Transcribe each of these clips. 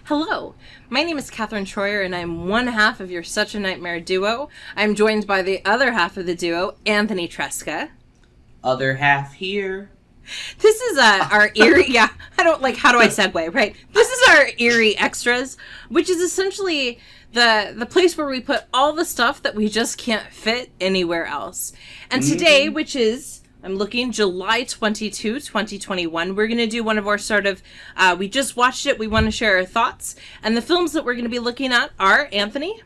Hello, my name is Katherine Troyer, and I'm one half of your Such a Nightmare duo. I'm joined by the other half of the duo, Anthony Tresca. Other half here. This is our Eerie, how do I segue, right? This is our Eerie Extras, which is essentially the place where we put all the stuff that we just can't fit anywhere else. And today, which is... I'm looking July 22, 2021. We're going to do one of our sort of, we just watched it, we want to share our thoughts. And the films that we're going to be looking at are, Anthony?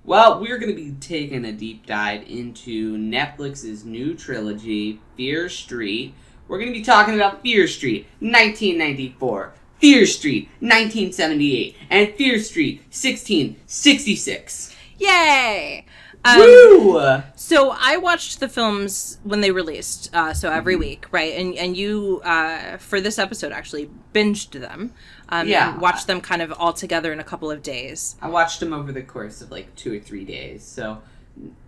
Well, we're going to be taking a deep dive into Netflix's new trilogy, Fear Street. We're going to be talking about Fear Street, 1994, Fear Street, 1978, and Fear Street, 1666. Yay! Woo! So I watched the films when they released, so every week, right? And you, for this episode, actually binged them. And watched them kind of all together in a couple of days. I watched them over the course of 2 or 3 days. So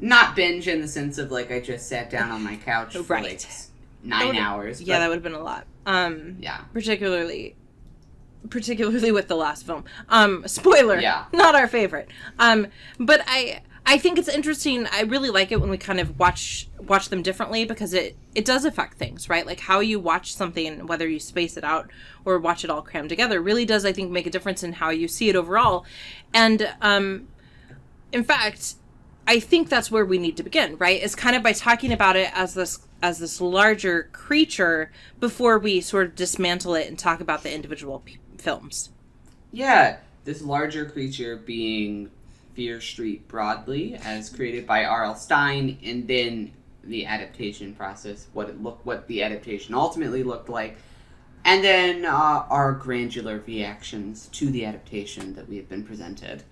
not binge in the sense of I just sat down on my couch for 9 hours. Yeah, that would have been a lot. Particularly with the last film. Spoiler, not our favorite. But I think it's interesting. I really like it when we kind of watch them differently because it does affect things, right? Like how you watch something, whether you space it out or watch it all crammed together, really does, I think, make a difference in how you see it overall. And in fact, I think that's where we need to begin, right? Is kind of by talking about it as this larger creature before we sort of dismantle it and talk about the individual films. Yeah, this larger creature being Fear Street broadly, as created by R.L. Stine, and then the adaptation process, what the adaptation ultimately looked like, and then our granular reactions to the adaptation that we have been presented.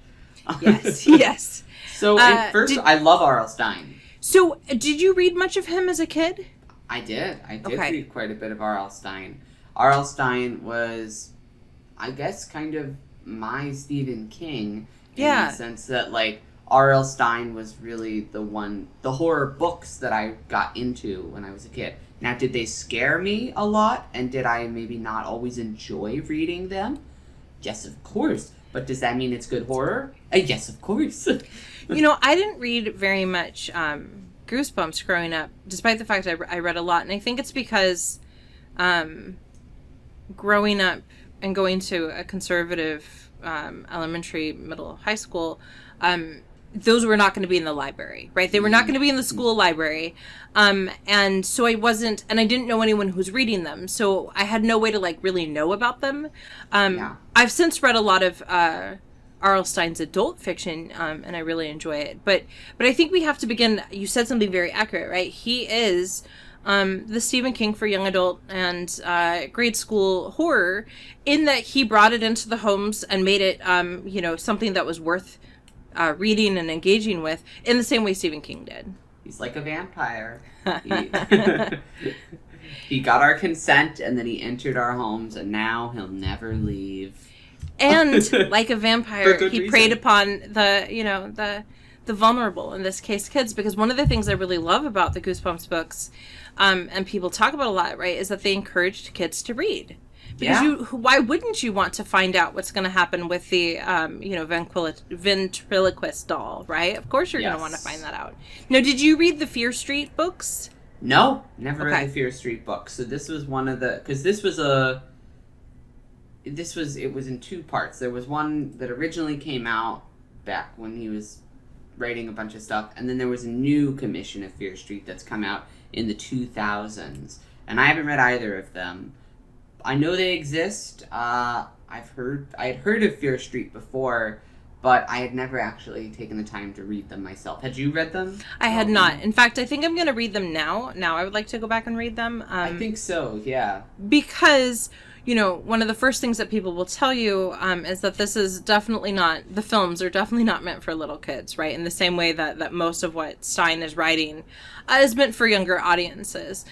Yes. So, I love R.L. Stine. So, did you read much of him as a kid? I did. I did read quite a bit of R.L. Stine. R.L. Stine was, I guess, kind of my Stephen King. In the sense that, R.L. Stine was really the horror books that I got into when I was a kid. Now, did they scare me a lot? And did I maybe not always enjoy reading them? Yes, of course. But does that mean it's good horror? Yes, of course. I didn't read very much Goosebumps growing up, despite the fact I read a lot. And I think it's because growing up and going to a conservative elementary, middle, high school, those were not going to be in the library, right? They were not going to be in the school library. And so I didn't know anyone who was reading them. So I had no way to really know about them. I've since read a lot of R.L. Stine's adult fiction, and I really enjoy it. But I think we have to begin, you said something very accurate, right? He is the Stephen King for young adult and grade school horror, in that he brought it into the homes and made it, something that was worth reading and engaging with, in the same way Stephen King did. He's like a vampire. He got our consent, and then he entered our homes, and now he'll never leave. And like a vampire, he preyed upon the vulnerable, in this case kids, because one of the things I really love about the Goosebumps books, and people talk about a lot, right, is that they encouraged kids to read. Because why wouldn't you want to find out what's going to happen with the ventriloquist doll, right? Of course you're going to want to find that out. Now, did you read the Fear Street books? No, never read the Fear Street books. So this was one of the, because it was in two parts. There was one that originally came out back when he was writing a bunch of stuff, and then there was a new commission of Fear Street that's come out in the 2000s, and I haven't read either of them. I know they exist. I had heard of Fear Street before, but I had never actually taken the time to read them myself. Had you read them? I had not. In fact, I think I'm going to read them now. Now I would like to go back and read them. I think so, yeah. Because, one of the first things that people will tell you is that this is definitely not, the films are definitely not meant for little kids, right? In the same way that most of what Stine is writing is meant for younger audiences.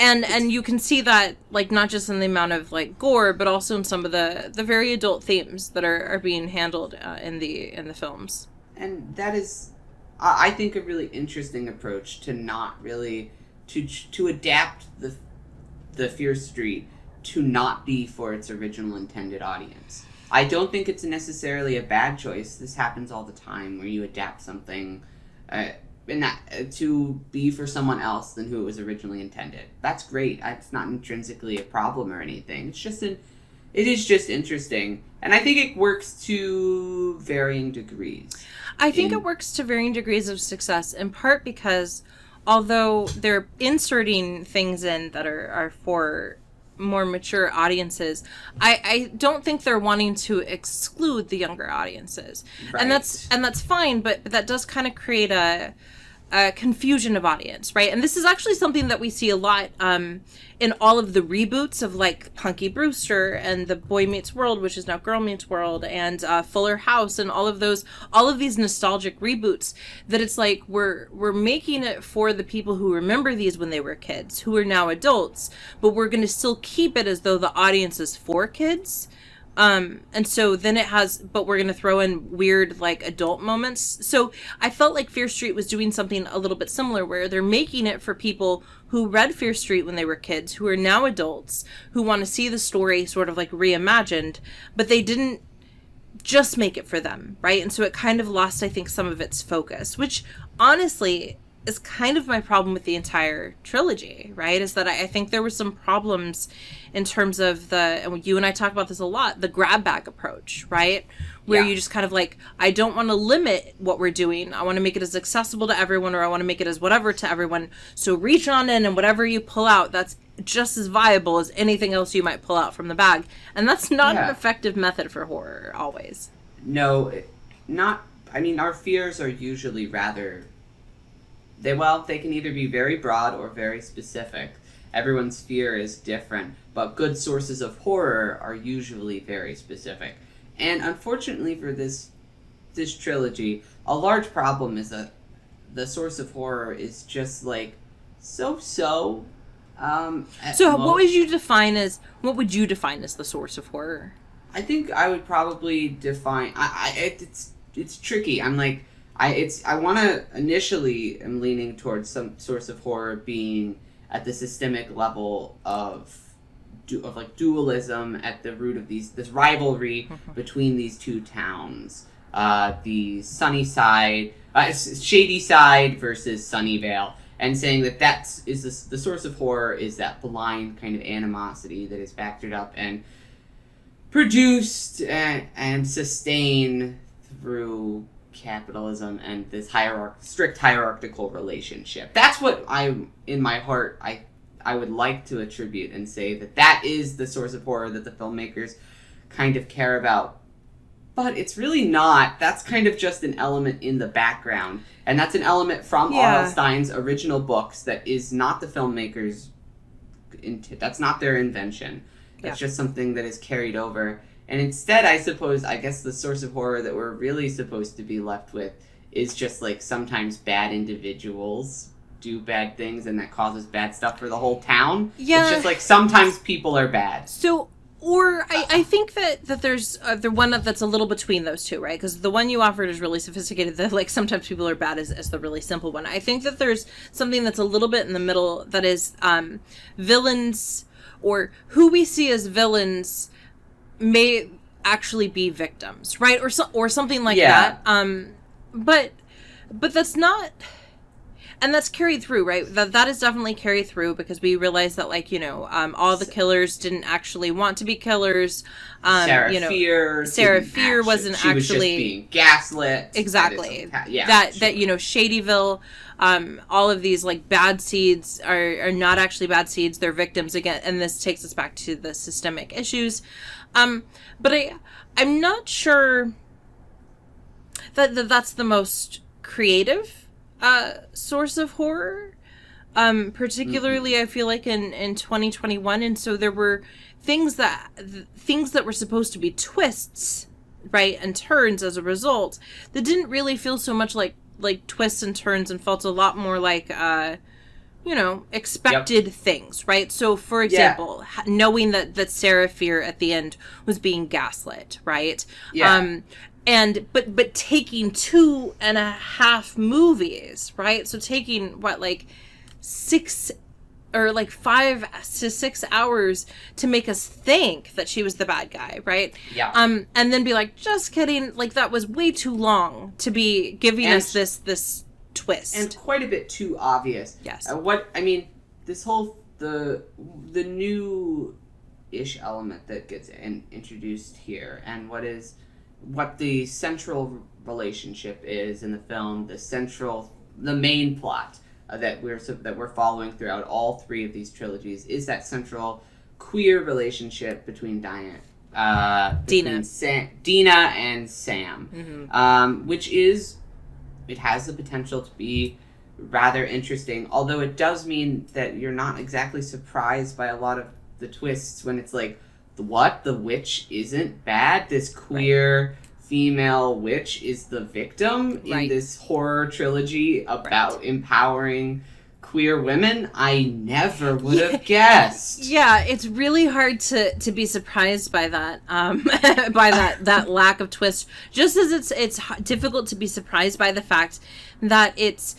And you can see that, not just in the amount of, gore, but also in some of the very adult themes that are being handled in the films. And that is, I think, a really interesting approach to not really, to adapt the Fear Street to not be for its original intended audience. I don't think it's necessarily a bad choice. This happens all the time where you adapt something to be for someone else than who it was originally intended. That's great. It's not intrinsically a problem or anything. It is just interesting. And I think it works to varying degrees. I think it works to varying degrees of success, in part because although they're inserting things in that are for more mature audiences, I don't think they're wanting to exclude the younger audiences. Right. And that's fine, but that does kind of create a confusion of audience, right? And this is actually something that we see a lot in all of the reboots of like Punky Brewster and the Boy Meets World, which is now Girl Meets World, and Fuller House, and all of these nostalgic reboots, that it's like we're making it for the people who remember these when they were kids, who are now adults, but we're going to still keep it as though the audience is for kids. And so then but we're going to throw in weird, like, adult moments. So I felt like Fear Street was doing something a little bit similar, where they're making it for people who read Fear Street when they were kids, who are now adults, who want to see the story sort of like reimagined, but they didn't just make it for them, right? And so it kind of lost, I think, some of its focus, which honestly is kind of my problem with the entire trilogy, right? Is that I think there were some problems in terms of and you and I talk about this a lot, the grab bag approach, right? Where you just kind of like, I don't want to limit what we're doing. I want to make it as accessible to everyone, or I want to make it as whatever to everyone. So reach on in, and whatever you pull out, that's just as viable as anything else you might pull out from the bag. And that's not an effective method for horror, always. No, not, I mean, our fears are usually rather, they can either be very broad or very specific. Everyone's fear is different, but good sources of horror are usually very specific. And unfortunately for this trilogy, a large problem is that the source of horror is just like so. What would you define as the source of horror? I think I would probably define. It's tricky. I'm like, I want to initially am leaning towards some source of horror being at the systemic level of like dualism at the root of this rivalry between these two towns, the sunny side, shady side versus Sunnyvale, and saying that the source of horror is that blind kind of animosity that is factored up and produced and sustained through capitalism and this strict hierarchical relationship. That's what in my heart I would like to attribute and say that is the source of horror that the filmmakers kind of care about. But it's really not. That's kind of just an element in the background. And that's an element from R.L. Stine's original books that is not the filmmakers' that's not their invention. That's just something that is carried over. And instead, I guess the source of horror that we're really supposed to be left with is just like sometimes bad individuals do bad things and that causes bad stuff for the whole town. Yeah. It's just like sometimes people are bad. So, or I think that there's the one that's a little between those two, right? Because the one you offered is really sophisticated. That like sometimes people are bad as the really simple one. I think that there's something that's a little bit in the middle that is villains, or who we see as villains may actually be victims, right? Or something like that. But that's not. And that's carried through, right? That is definitely carried through because we realize that, like, all the killers didn't actually want to be killers. Sarah Fear wasn't she actually was just being gaslit. Exactly. That Shadyville, all of these like bad seeds are not actually bad seeds. They're victims again, and this takes us back to the systemic issues. But I'm not sure that's the most creative source of horror, particularly I feel like in 2021. And so there were things that were supposed to be twists, right, and turns as a result, that didn't really feel so much like twists and turns, and felt a lot more like expected things, right? So for example, knowing that Sarah Fear at the end was being gaslit, right? But taking 2.5 movies, right? So taking 6 or like 5 to 6 hours to make us think that she was the bad guy, right? Yeah. And then be like, just kidding, like that was way too long to be giving us this twist, and quite a bit too obvious. Yes. This whole the new-ish element that gets introduced here, and what the central relationship is in the film, the main plot that we're following throughout all 3 of these trilogies is that central queer relationship between Dina and Sam, which it has the potential to be rather interesting, although it does mean that you're not exactly surprised by a lot of the twists when it's like, what? The witch isn't bad? This queer female witch is the victim in this horror trilogy about empowering queer women? I never would have guessed. Yeah, it's really hard to be surprised by that, by that lack of twist. Just as it's difficult to be surprised by the fact that it's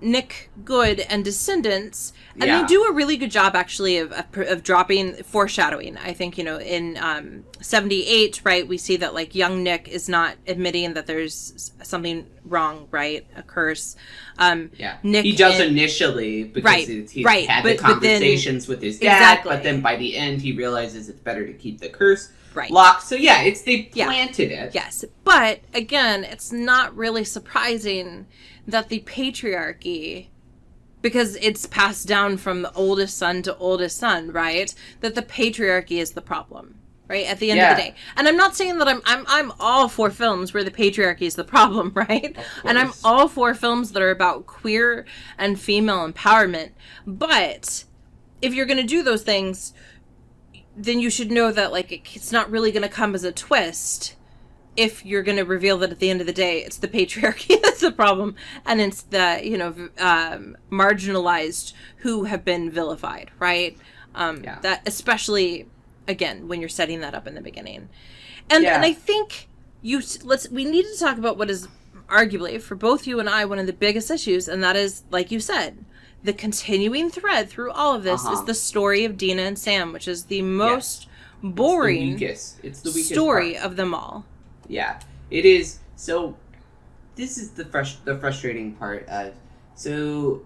Nick Good and Descendants, and they do a really good job actually of dropping foreshadowing. I think, in 78, right, we see that like young Nick is not admitting that there's something wrong, right, a curse. Nick, he does initially because he's had the conversations with his dad, but then by the end he realizes it's better to keep the curse locked. So they planted it. Yes, but again, it's not really surprising that the patriarchy, because it's passed down from the oldest son to oldest son, right? That the patriarchy is the problem, right? At the end of the day. And I'm not saying that I'm all for films where the patriarchy is the problem, right? And I'm all for films that are about queer and female empowerment. But if you're going to do those things, then you should know that like it's not really going to come as a twist if you're going to reveal that at the end of the day, it's the patriarchy that's the problem, and it's the, marginalized who have been vilified, right? That especially, again, when you're setting that up in the beginning. And I think we need to talk about what is arguably, for both you and I, one of the biggest issues, and that is, like you said, the continuing thread through all of this is the story of Dina and Sam, which is the most boring it's the weakest story part of them all. Yeah, it is. So this is the frustrating part of, so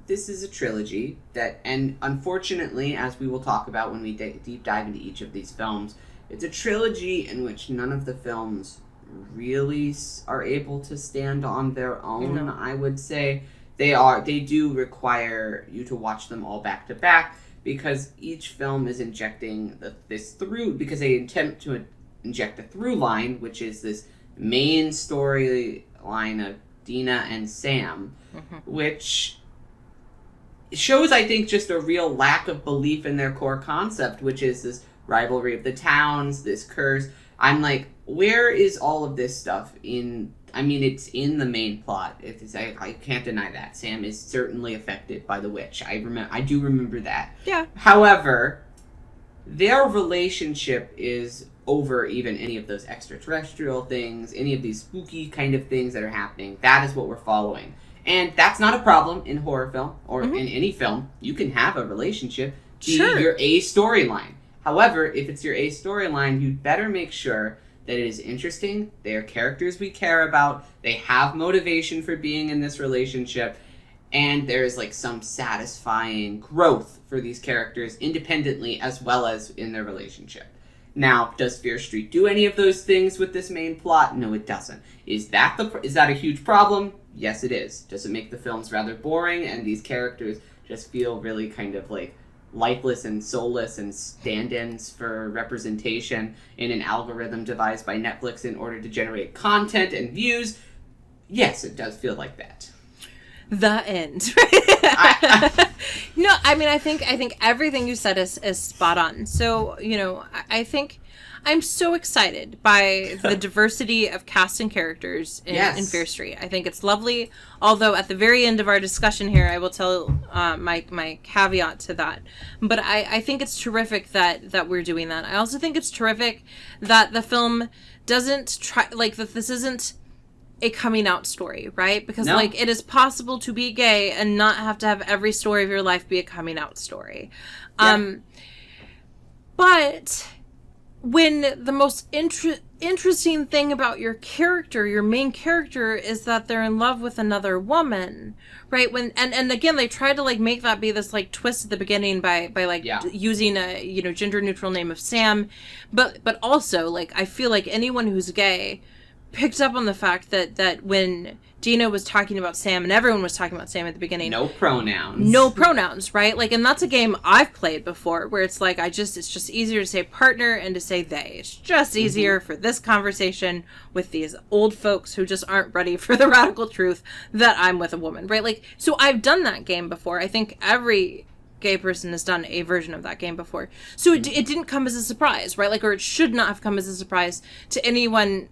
this is a trilogy that, and unfortunately, as we will talk about when we deep dive into each of these films, it's a trilogy in which none of the films really are able to stand on their own. I would say they do require you to watch them all back to back, because each film is injecting this through, because they attempt to inject a through line, which is this main storyline of Dina and Sam, which shows, I think, just a real lack of belief in their core concept, which is this rivalry of the towns, this curse. I'm like, where is all of this stuff in? I mean, it's in the main plot. I can't deny that Sam is certainly affected by the witch. I do remember that. Yeah. However, their relationship is over even any of those extraterrestrial things, any of these spooky kind of things that are happening. That is what we're following. And that's not a problem in horror film or in any film. You can have a relationship be your A storyline. However, if it's your A storyline, you'd better make sure that it is interesting, they are characters we care about, they have motivation for being in this relationship, and there's like some satisfying growth for these characters independently as well as in their relationship. Now, does Fear Street do any of those things with this main plot? No, it doesn't. Is that a huge problem? Yes, it is. Does it make the films rather boring and these characters just feel really kind of like lifeless and soulless and stand-ins for representation in an algorithm devised by Netflix in order to generate content and views? Yes, it does feel like that. The end. No, I mean, I think everything you said is spot on. So, I think I'm so excited by the diversity of cast and characters in Fear Street. I think it's lovely. Although at the very end of our discussion here, I will tell my caveat to that. But I think it's terrific that we're doing that. I also think it's terrific that the film doesn't try, like, that this isn't a coming out story, right? Because like it is possible to be gay and not have to have every story of your life be a coming out story. Yeah. But when the most interesting thing about your character, your main character, is that they're in love with another woman, right? When and again, they try to like make that be this like twist at the beginning by like using a, you know, gender neutral name of Sam, but also like I feel like anyone who's gay picked up on the fact that when Dina was talking about Sam, and everyone was talking about Sam at the beginning, no pronouns, right? Like, and that's a game I've played before where it's like it's just easier to say partner and to say they. It's just easier for this conversation with these old folks who just aren't ready for the radical truth that I'm with a woman, right? Like, so I've done that game before. I think every gay person has done a version of that game before. So it didn't come as a surprise, right? Like, or it should not have come as a surprise to anyone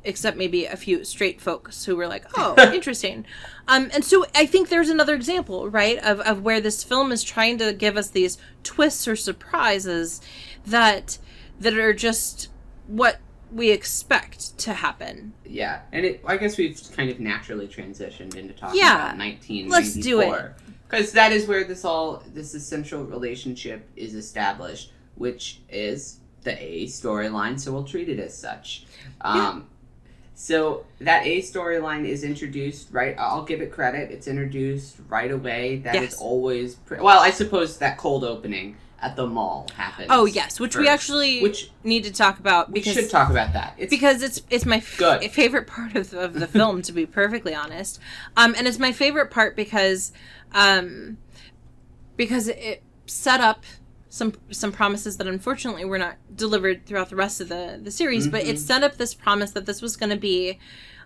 except maybe a few straight folks who were like, oh, interesting. And so I think there's another example, right, of where this film is trying to give us these twists or surprises that are just what we expect to happen. Yeah, and I guess we've kind of naturally transitioned into talking about 1994. Let's do it. Because that is where this essential relationship is established, which is the A storyline, so we'll treat it as such. So that A storyline is introduced, right? I'll give it credit. It's introduced right away. That is always... well, I suppose that cold opening at the mall happens. Oh, yes, which we actually need to talk about. Because, we should talk about that. Because it's my favorite part of the film, to be perfectly honest. And it's my favorite part because it set up some promises that unfortunately were not delivered throughout the rest of the series, but it set up this promise that this was going to be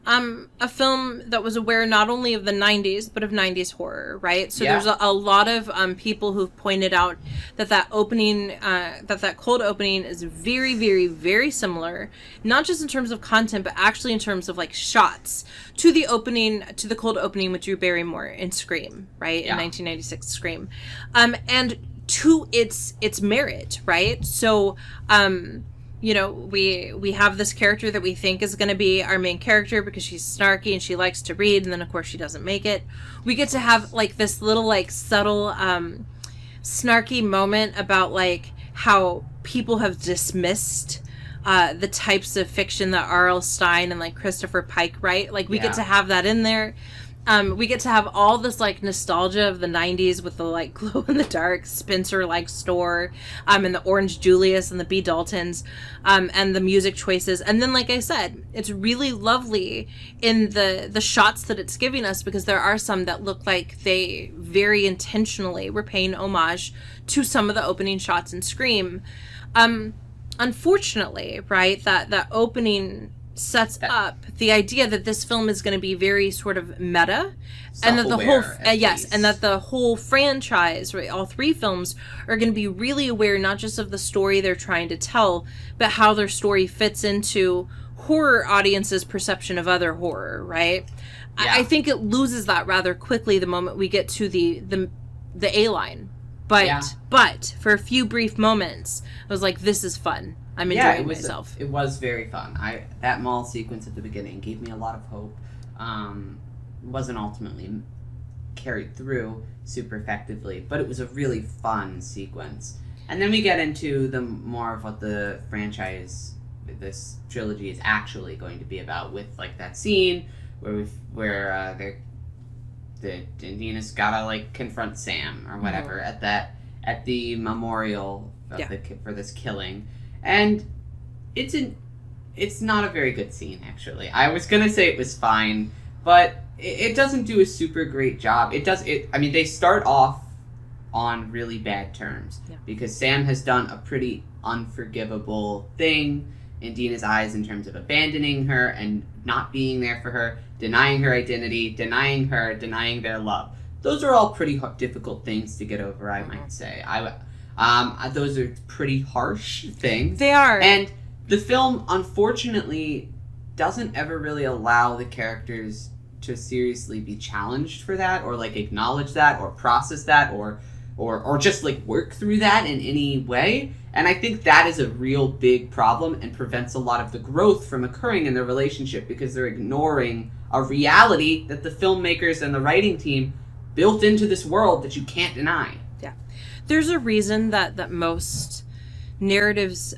a film that was aware not only of the 90s, but of 90s horror, right? So there's a lot of people who've pointed out that opening, that cold opening is very, very, very similar, not just in terms of content, but actually in terms of like shots to the cold opening with Drew Barrymore in Scream, right? In 1996 Scream. And to its merit, right? So, you know, we have this character that we think is going to be our main character because she's snarky and she likes to read, and then of course she doesn't make it. We get to have like this little like subtle snarky moment about like how people have dismissed the types of fiction that R.L. Stine and like Christopher Pike write. Like we get to have that in there. We get to have all this like nostalgia of the 90s with the like glow in the dark Spencer like store, and the Orange Julius and the B. Daltons, and the music choices. And then, like I said, it's really lovely in the shots that it's giving us, because there are some that look like they very intentionally were paying homage to some of the opening shots in Scream. Unfortunately, right, that opening sets up the idea that this film is going to be very sort of meta, and that the whole and that the whole franchise, right, all three films are going to be really aware not just of the story they're trying to tell, but how their story fits into horror audiences' perception of other horror, right? I think it loses that rather quickly the moment we get to the A line, but for a few brief moments I was like, this is fun. I'm enjoying myself. It was very fun. That mall sequence at the beginning gave me a lot of hope. Wasn't ultimately carried through super effectively, but it was a really fun sequence. And then we get into the more of what the franchise, this trilogy, is actually going to be about, with like that scene where Dina's gotta like confront Sam or whatever at the memorial for this killing. And it's not a very good scene, actually. I was gonna say it was fine, but it doesn't do a super great job. They start off on really bad terms, because Sam has done a pretty unforgivable thing in Dina's eyes in terms of abandoning her and not being there for her, denying her identity, denying their love. Those are all pretty difficult things to get over, I might say. Those are pretty harsh things. They are. And the film, unfortunately, doesn't ever really allow the characters to seriously be challenged for that, or like acknowledge that, or process that, or or just like work through that in any way. And I think that is a real big problem and prevents a lot of the growth from occurring in their relationship, because they're ignoring a reality that the filmmakers and the writing team built into this world that you can't deny. Yeah. There's a reason that most narratives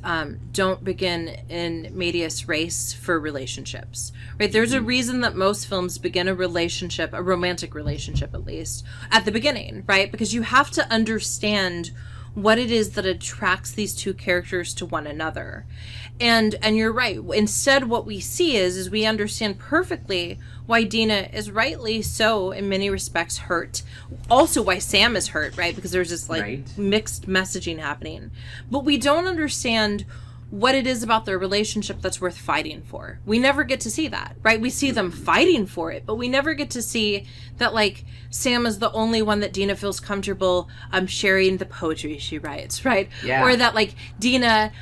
don't begin in medias res for relationships, right? There's a reason that most films begin a relationship, a romantic relationship at least, at the beginning, right? Because you have to understand what it is that attracts these two characters to one another. And you're right. Instead, what we see is we understand perfectly why Dina is rightly so, in many respects, hurt. Also why Sam is hurt, right? Because there's this mixed messaging happening. But we don't understand what it is about their relationship that's worth fighting for. We never get to see that, right? We see them fighting for it, but we never get to see that, like, Sam is the only one that Dina feels comfortable sharing the poetry she writes, right? Yeah. Or that, like, Dina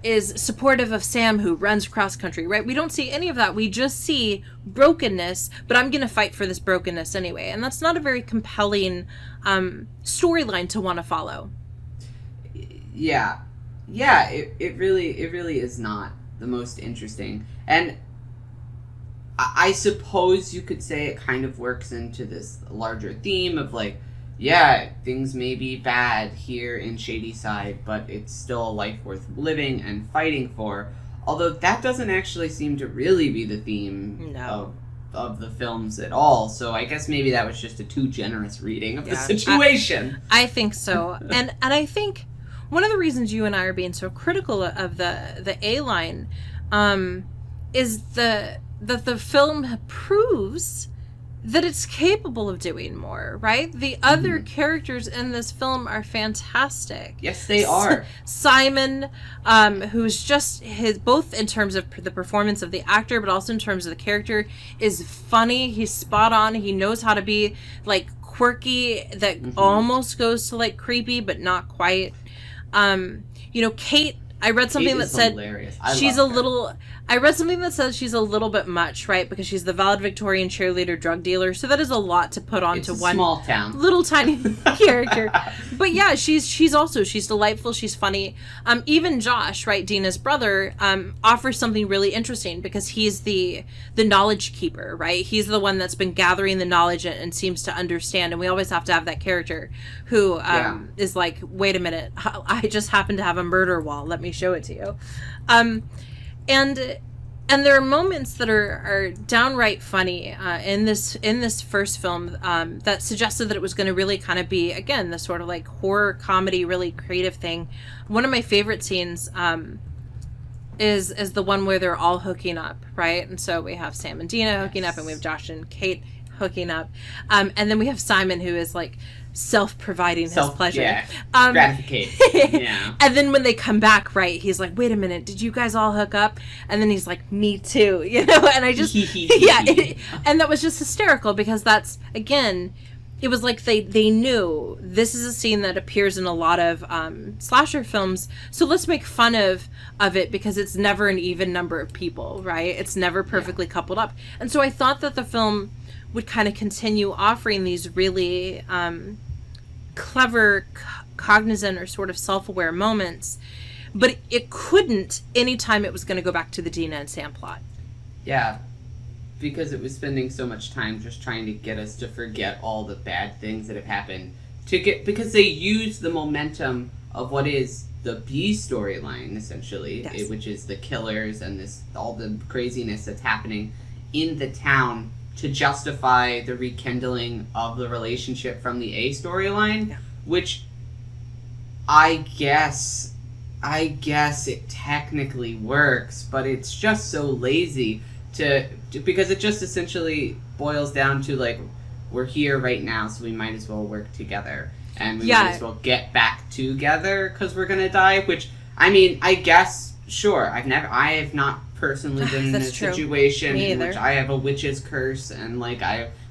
is supportive of Sam who runs cross country, right? We don't see any of that. We just see brokenness, but I'm going to fight for this brokenness anyway. And that's not a very compelling storyline to want to follow. Yeah. Yeah, it really is not the most interesting. And I suppose you could say it kind of works into this larger theme of, like, yeah, things may be bad here in Shadyside, but it's still a life worth living and fighting for. Although that doesn't actually seem to really be the theme of the films at all. So I guess maybe that was just a too generous reading of the situation. I think so. And I think one of the reasons you and I are being so critical of the A-line is that the film proves that it's capable of doing more, right? The other characters in this film are fantastic. Yes, they are. Simon, who's just both in terms of the performance of the actor, but also in terms of the character, is funny. He's spot on. He knows how to be, like, quirky that almost goes to, like, creepy, but not quite. Kate, I read something that said I read something that says she's a little bit much, right? Because she's the valedictorian cheerleader drug dealer. So that is a lot to put onto one small town little tiny character. But yeah, she's delightful. She's funny. Even Josh, right, Dina's brother, offers something really interesting because he's the knowledge keeper, right? He's the one that's been gathering the knowledge and seems to understand. And we always have to have that character who is like, wait a minute, I just happen to have a murder wall. Let me show it to you. And there are moments that are downright funny in this first film that suggested that it was going to really kind of be, again, this sort of like horror comedy, really creative thing. One of my favorite scenes is the one where they're all hooking up, right? And so we have Sam and Dina hooking up, and we have Josh and Kate hooking up, and then we have Simon, who is like self-providing his pleasure. Gratification. Yeah. And then when they come back, right, he's like, wait a minute, did you guys all hook up? And then he's like, me too, and I just and that was just hysterical, because that's, again, it was like they knew this is a scene that appears in a lot of slasher films, so let's make fun of it, because it's never an even number of people, right? It's never perfectly coupled up. And so I thought that the film would kind of continue offering these really clever, cognizant, or sort of self-aware moments, but it couldn't anytime it was going to go back to the Dina and Sam plot. Yeah, because it was spending so much time just trying to get us to forget all the bad things that have happened, because they use the momentum of what is the B storyline, essentially, which is the killers and all the craziness that's happening in the town, to justify the rekindling of the relationship from the A storyline, which I guess it technically works, but it's just so lazy because it just essentially boils down to, like, we're here right now, so we might as well work together, and we might as well get back together because we're gonna die. Which, I mean, I guess, sure, I have not personally been in a situation in which I have a witch's curse and, like,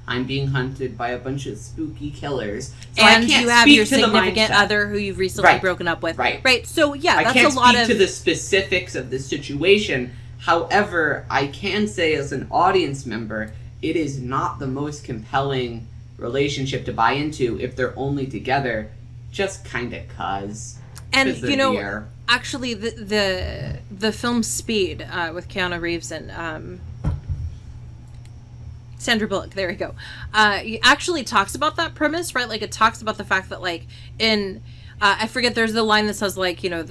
I'm being hunted by a bunch of spooky killers. So and you have your significant other who you've recently broken up with. Right. So, yeah, that's a lot of... I can't speak to the specifics of the situation. However, I can say as an audience member, it is not the most compelling relationship to buy into if they're only together just kind of cuz. And, you know, actually, the film Speed with Keanu Reeves and Sandra Bullock, there we go, it actually talks about that premise, right? Like, it talks about the fact that, like, in, I forget, there's the line that says, like, you know,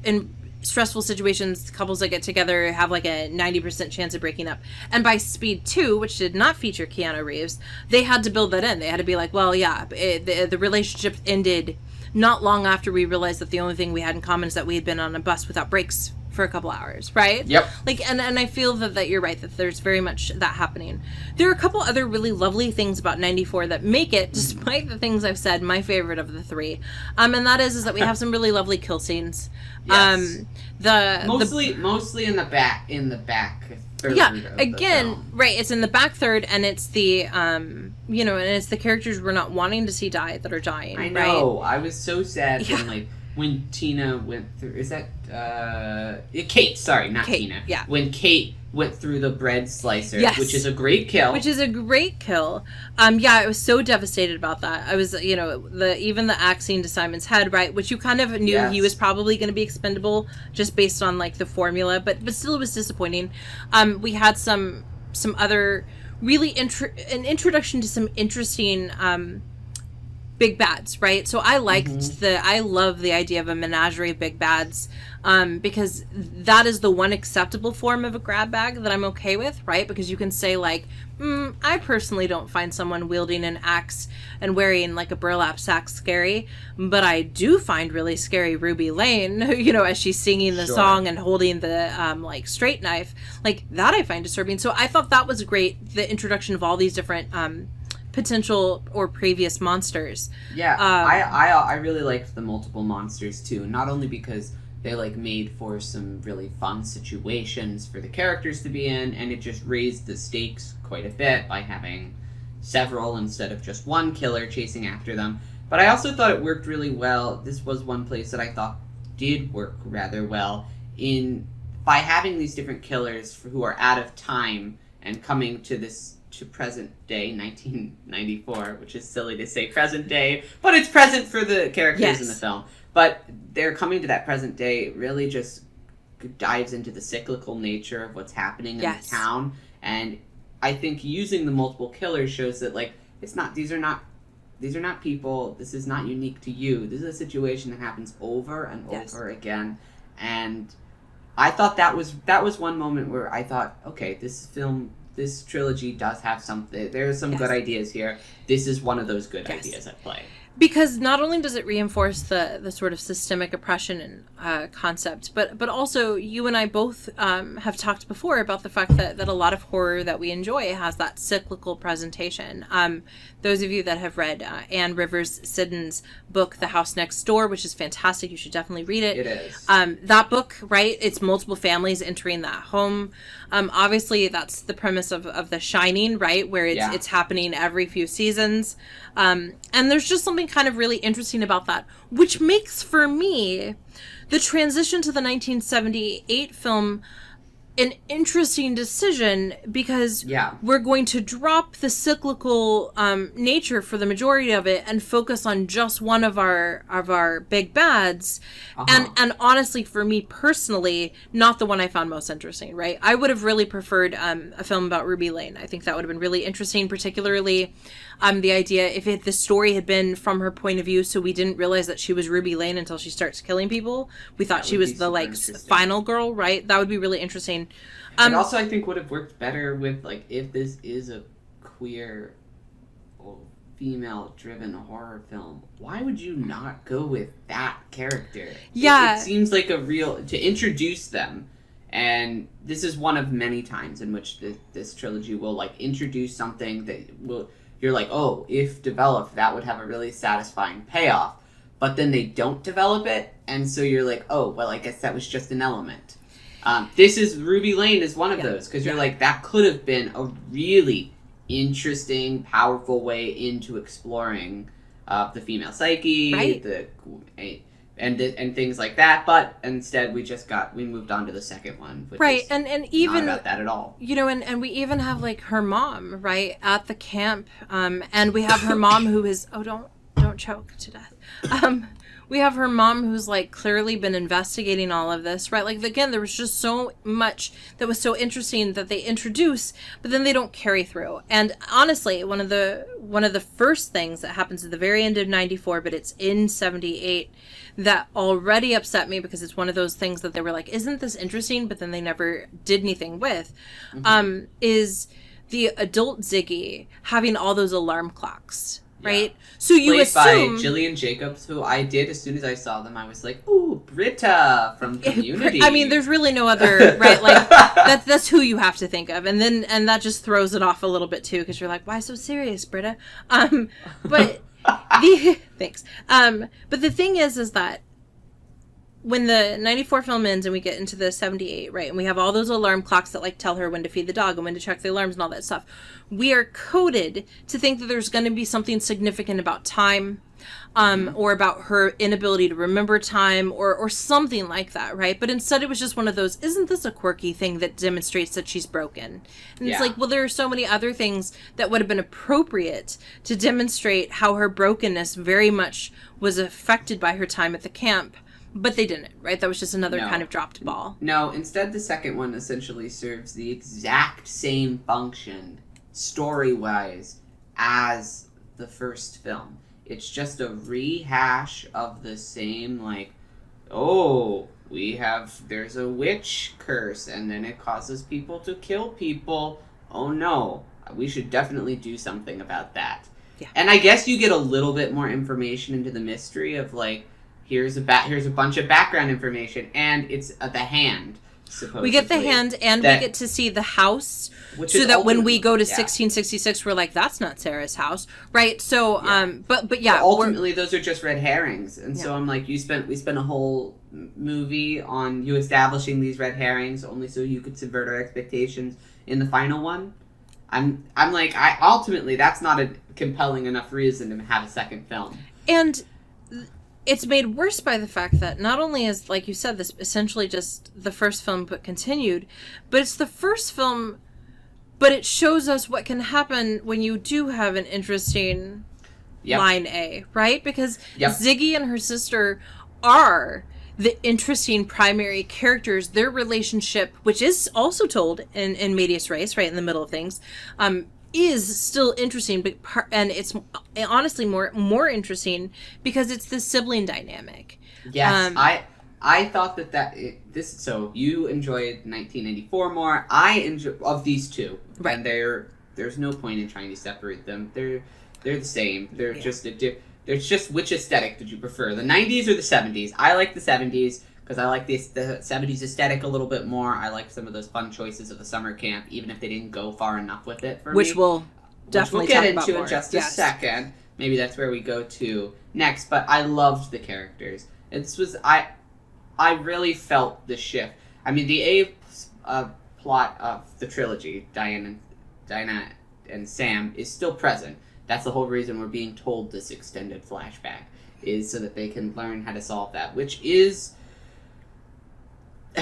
in stressful situations, couples that get together have, like, a 90% chance of breaking up. And by Speed 2, which did not feature Keanu Reeves, they had to build that in. They had to be like, well, yeah, the relationship ended not long after we realized that the only thing we had in common is that we had been on a bus without brakes for a couple hours, right? Yep. Like, and I feel that you're right, that there's very much that happening. There are a couple other really lovely things about 94 that make it, despite the things I've said, my favorite of the three. And that is that we have some really lovely kill scenes. Yes. Mostly in the back third. Yeah, again, right, it's in the back third, and it's the you know, and it's the characters we're not wanting to see die that are dying. I know. Right? I was so sad when Tina went through. Is that Kate? Sorry, not Kate, Tina. Yeah. When Kate went through the bread slicer, yes. which is a great kill. Yeah, I was so devastated about that. I was, you know, even the axe scene to Simon's head, right, which you kind of knew he was probably going to be expendable just based on, like, the formula, but still it was disappointing. We had some other really an introduction to some interesting big bads, right? So I liked I love the idea of a menagerie of big bads, because that is the one acceptable form of a grab bag that I'm okay with, right? Because you can say, like, I personally don't find someone wielding an axe and wearing, like, a burlap sack scary, but I do find really scary Ruby Lane, you know, as she's singing the song and holding the, like, straight knife. Like, that I find disturbing. So I thought that was great, the introduction of all these different, potential or previous monsters. Yeah, I really liked the multiple monsters too. Not only because they, like, made for some really fun situations for the characters to be in, and it just raised the stakes quite a bit by having several instead of just one killer chasing after them. But I also thought it worked really well. This was one place that I thought did work rather well by having these different killers who are out of time and coming to present day, 1994, which is silly to say present day, but it's present for the characters in the film. But they're coming to that present day really just dives into the cyclical nature of what's happening in the town. And I think using the multiple killers shows that, like, these are not people, this is not unique to you. This is a situation that happens over and over again. And I thought that was one moment where I thought, okay, this trilogy does have something. There's some good ideas here. This is one of those good ideas at play. Because not only does it reinforce the sort of systemic oppression and concept, but also you and I both have talked before about the fact that a lot of horror that we enjoy has that cyclical presentation. Those of you that have read Anne Rivers Siddon's book, The House Next Door, which is fantastic, you should definitely read it. It is. That book, right, it's multiple families entering that home. Obviously, that's the premise of The Shining, right, where it's happening every few seasons. And there's just something kind of really interesting about that, which makes, for me, the transition to the 1978 film an interesting decision, because we're going to drop the cyclical nature for the majority of it and focus on just one of our big bads. And honestly, for me personally, not the one I found most interesting, right? I would have really preferred a film about Ruby Lane. I think that would have been really interesting, particularly the idea if the story had been from her point of view, so we didn't realize that she was Ruby Lane until she starts killing people. We thought she was the, like, final girl, right? That would be really interesting. And also, I think would have worked better with, like, if this is a queer or female-driven horror film, why would you not go with that character? Yeah. It seems like to introduce them, and this is one of many times in which this trilogy will, like, introduce something that you're like, oh, if developed, that would have a really satisfying payoff. But then they don't develop it, and so you're like, oh, well, I guess that was just an element. This is Ruby Lane is one of those, because you're like, that could have been a really interesting, powerful way into exploring the female psyche, and things like that. But instead, we moved on to the second one, which is and even not about that at all. You know, and we even have, like, her mom, right, at the camp, and we have her mom who is don't don't choke to death. We have her mom who's like clearly been investigating all of this, right? Like, again, there was just so much that was so interesting that they introduce, but then they don't carry through. And honestly, one of the first things that happens at the very end of 94, but it's in 78, that already upset me because it's one of those things that they were like, isn't this interesting? But then they never did anything with, is the adult Ziggy having all those alarm clocks. Right? Yeah. So you assume... by Gillian Jacobs, who I did, as soon as I saw them, I was like, ooh, Britta from Community. I mean, there's really no other, right? Like, that's who you have to think of. And that just throws it off a little bit, too, because you're like, why so serious, Britta? But thanks. But the thing is that when the 94 film ends and we get into the 78, right, and we have all those alarm clocks that, like, tell her when to feed the dog and when to check the alarms and all that stuff, we are coded to think that there's going to be something significant about time, or about her inability to remember time, or something like that, right? But instead it was just one of those, isn't this a quirky thing that demonstrates that she's broken? And it's like, well, there are so many other things that would have been appropriate to demonstrate how her brokenness very much was affected by her time at the camp. But they didn't, right? That was just another kind of dropped ball. No, instead the second one essentially serves the exact same function, story-wise, as the first film. It's just a rehash of the same, like, oh, there's a witch curse, and then it causes people to kill people. Oh no, we should definitely do something about that. Yeah. And I guess you get a little bit more information into the mystery of, like, here's a bunch of background information, and it's the hand, supposedly. We get the hand, and we get to see the house, so that when we go to 1666, we're like, that's not Sarah's house, right? So, but yeah. So ultimately, those are just red herrings, and so I'm like, we spent a whole movie on you establishing these red herrings, only so you could subvert our expectations in the final one. I'm like, ultimately, that's not a compelling enough reason to have a second film. And it's made worse by the fact that not only is, like you said, this essentially just the first film but continued, but it's the first film, but it shows us what can happen when you do have an interesting line A, right? Because Ziggy and her sister are the interesting primary characters. Their relationship, which is also told in Medias Res, right in the middle of things, is still interesting, but and it's honestly more interesting because it's the sibling dynamic. Yes, I thought so you enjoyed 1994 more. I enjoy of these two, right? And there's no point in trying to separate them. They're the same. They're just there's just which aesthetic did you prefer, the 90s or the 70s? I like the 70s. Because I like the 70s aesthetic a little bit more. I like some of those fun choices of the summer camp, even if they didn't go far enough with it for me. Which we'll definitely get talk into about in just a second. Maybe that's where we go to next. But I loved the characters. I really felt the shift. I mean, the plot of the trilogy, Diana and Sam, is still present. That's the whole reason we're being told this extended flashback, is so that they can learn how to solve that, which is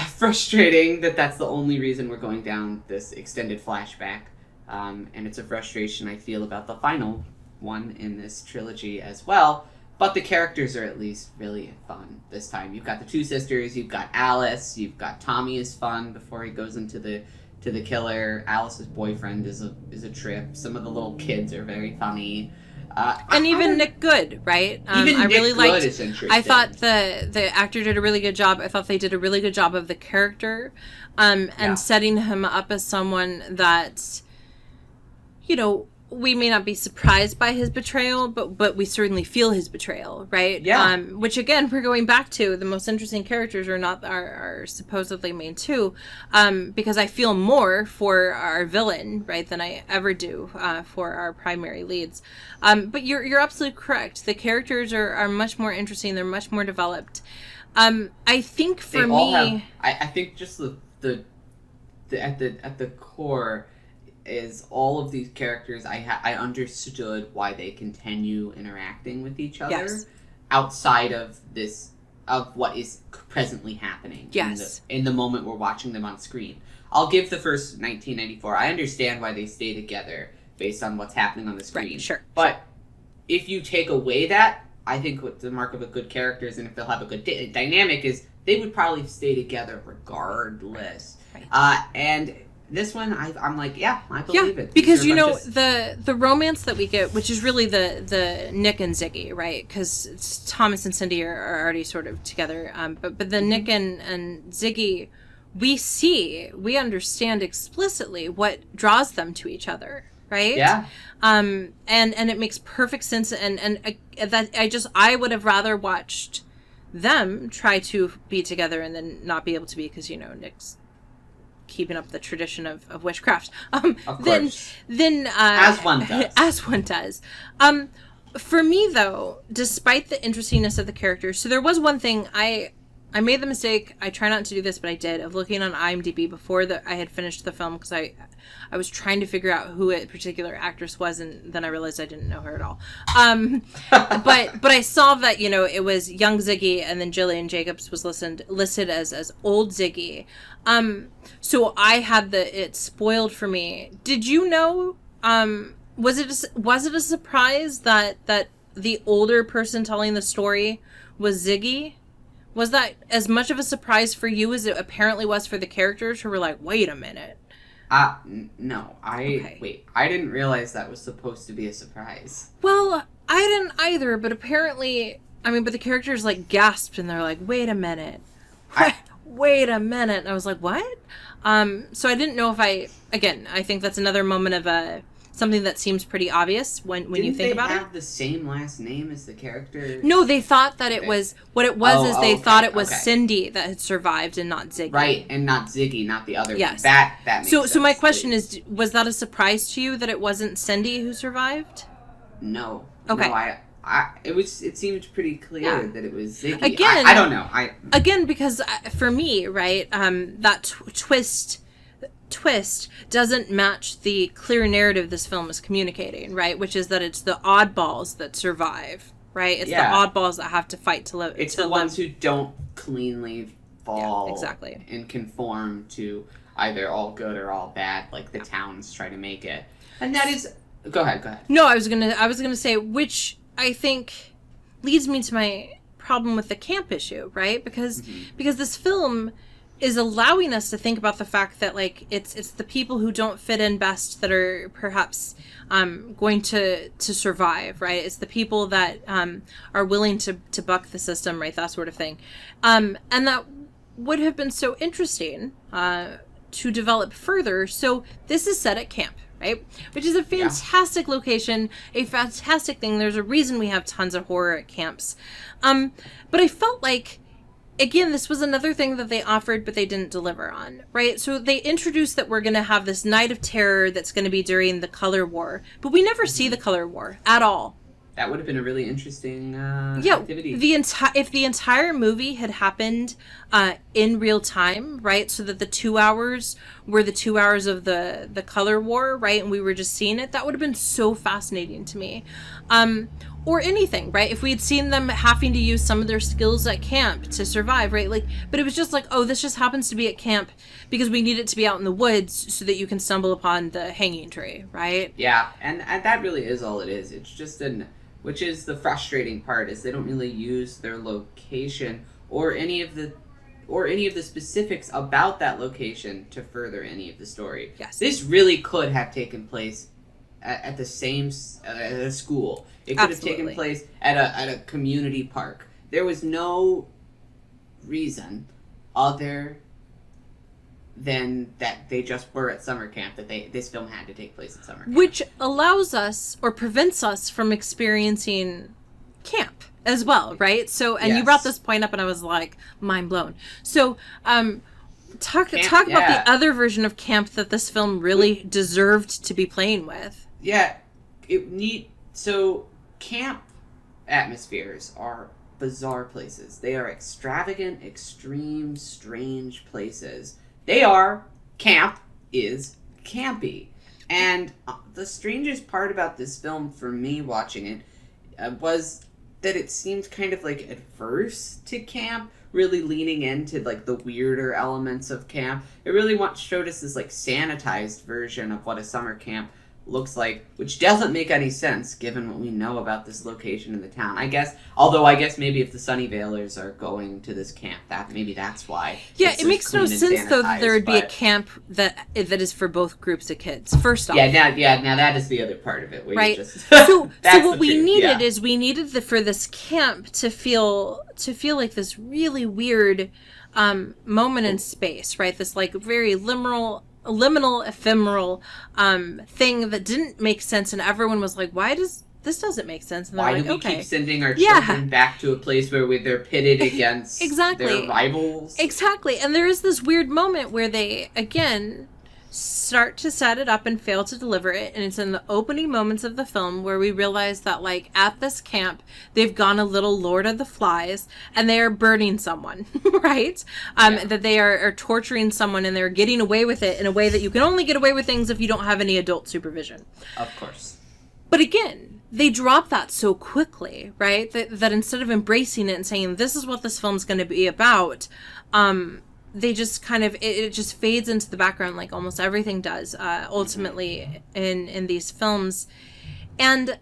frustrating that's the only reason we're going down this extended flashback. And it's a frustration I feel about the final one in this trilogy as well. But the characters are at least really fun this time. You've got the two sisters, you've got Alice, you've got Tommy is fun before he goes into the killer. Alice's boyfriend is a trip. Some of the little kids are very funny. And even Nick Good, right? Even I Nick really Good liked, is interesting. I thought the actor did a really good job. I thought they did a really good job of the character, and setting him up as someone that, we may not be surprised by his betrayal, but we certainly feel his betrayal, right? Yeah. Which again, we're going back to the most interesting characters are supposedly main two, because I feel more for our villain, right, than I ever do for our primary leads. But you're absolutely correct. The characters are much more interesting. They're much more developed. I think for me, I think just the at the core is all of these characters. I understood why they continue interacting with each other outside of what is presently happening. Yes, in the moment we're watching them on screen. I'll give the first 1994. I understand why they stay together based on what's happening on the screen. Right, sure. But if you take away that, I think what the mark of a good character is, and if they'll have a good dynamic, is they would probably stay together regardless. Right. And this one, I'm like, yeah, I believe it. Because the romance that we get, which is really the Nick and Ziggy, right? Because Thomas and Cindy are already sort of together. But the Nick and Ziggy, we understand explicitly what draws them to each other, right? Yeah. And it makes perfect sense. And I would have rather watched them try to be together and then not be able to be, because Nick's keeping up the tradition of witchcraft. Of course. Then as one does. As one does. For me, though, despite the interestingness of the characters, so there was one thing I made the mistake. I try not to do this, but I did, of looking on IMDb before I had finished the film, because I was trying to figure out who a particular actress was, and then I realized I didn't know her at all. But I saw that it was young Ziggy, and then Jillian Jacobs was listed as old Ziggy. So I had it spoiled for me. Did you know? Was it a surprise that the older person telling the story was Ziggy? Was that as much of a surprise for you as it apparently was for the characters, who were like, wait a minute? No. Wait, I didn't realize that was supposed to be a surprise. Well, I didn't either, but apparently, but the characters like gasped and they're like, wait a minute. Wait a minute. And I was like, what? So I didn't know if I think that's another moment of something that seems pretty obvious when you think about it. Didn't they have the same last name as the character? No, they thought that it was... What it was is they thought it was Cindy that had survived and not Ziggy. Right, and not Ziggy, not the other yes. one. That makes sense. So my question is, was that a surprise to you that it wasn't Cindy who survived? No. Okay. No, it seemed pretty clear that it was Ziggy. Again, I don't know. Again, because for me, right, that twist doesn't match the clear narrative this film is communicating, right? Which is that it's the oddballs that survive, right? It's the oddballs that have to fight to live. It's the ones who don't cleanly fall exactly. and conform to either all good or all bad, like the towns try to make it. And that is... Go ahead. No, I was gonna say, which I think leads me to my problem with the camp issue, right? Because this film is allowing us to think about the fact that, like, it's the people who don't fit in best that are perhaps going to survive, right? It's the people that are willing to buck the system, right? That sort of thing. And that would have been so interesting to develop further. So this is set at camp, right? Which is a fantastic location, a fantastic thing. There's a reason we have tons of horror at camps. But I felt like, again, this was another thing that they offered, but they didn't deliver on, right? So they introduced that we're going to have this night of terror that's going to be during the Color War, but we never see the Color War at all. That would have been a really interesting activity. If the entire movie had happened in real time, right? So that the 2 hours were the 2 hours of the Color War, right? And we were just seeing it, that would have been so fascinating to me. Or anything, right? If we had seen them having to use some of their skills at camp to survive, right? Like, but it was just like, oh, this just happens to be at camp because we need it to be out in the woods so that you can stumble upon the hanging tree, right? Yeah, and that really is all it is. It's just which is the frustrating part, is they don't really use their location or any of the specifics about that location to further any of the story. Yes. This really could have taken place at the same at a school. It could have taken place at a community park. There was no reason other than that they just were at summer camp, that this film had to take place at summer camp. Which allows us, or prevents us from experiencing camp as well, right? So, and you brought this point up and I was like, mind blown. So, talk about the other version of camp that this film really deserved to be playing with. Yeah, so camp atmospheres are bizarre places. They are extravagant, extreme, strange places. Camp is campy. And the strangest part about this film for me watching it was that it seemed kind of like adverse to camp, really leaning into like the weirder elements of camp. It really showed us this like sanitized version of what a summer camp looks like, which doesn't make any sense given what we know about this location in the town. I guess maybe if the Sunnyvalers are going to this camp, maybe that's why. Yeah, it makes no sense though that there would be a camp that is for both groups of kids. First off, now that is the other part of it, where right? so what we needed is for this camp to feel like this really weird moment in space, right? This like very liminal, ephemeral thing that didn't make sense, and everyone was like, "Why does this doesn't make sense?" And why do we keep sending our children back to a place where they're pitted against their rivals? Exactly, and there is this weird moment where they again start to set it up and fail to deliver it, and it's in the opening moments of the film where we realize that like at this camp they've gone a little Lord of the Flies and they are burning someone, right? That they are torturing someone, and they're getting away with it in a way that you can only get away with things if you don't have any adult supervision. Of course. But again, they drop that so quickly, right? That instead of embracing it and saying this is what this film's going to be about, they just kind of it just fades into the background like almost everything does ultimately in these films, and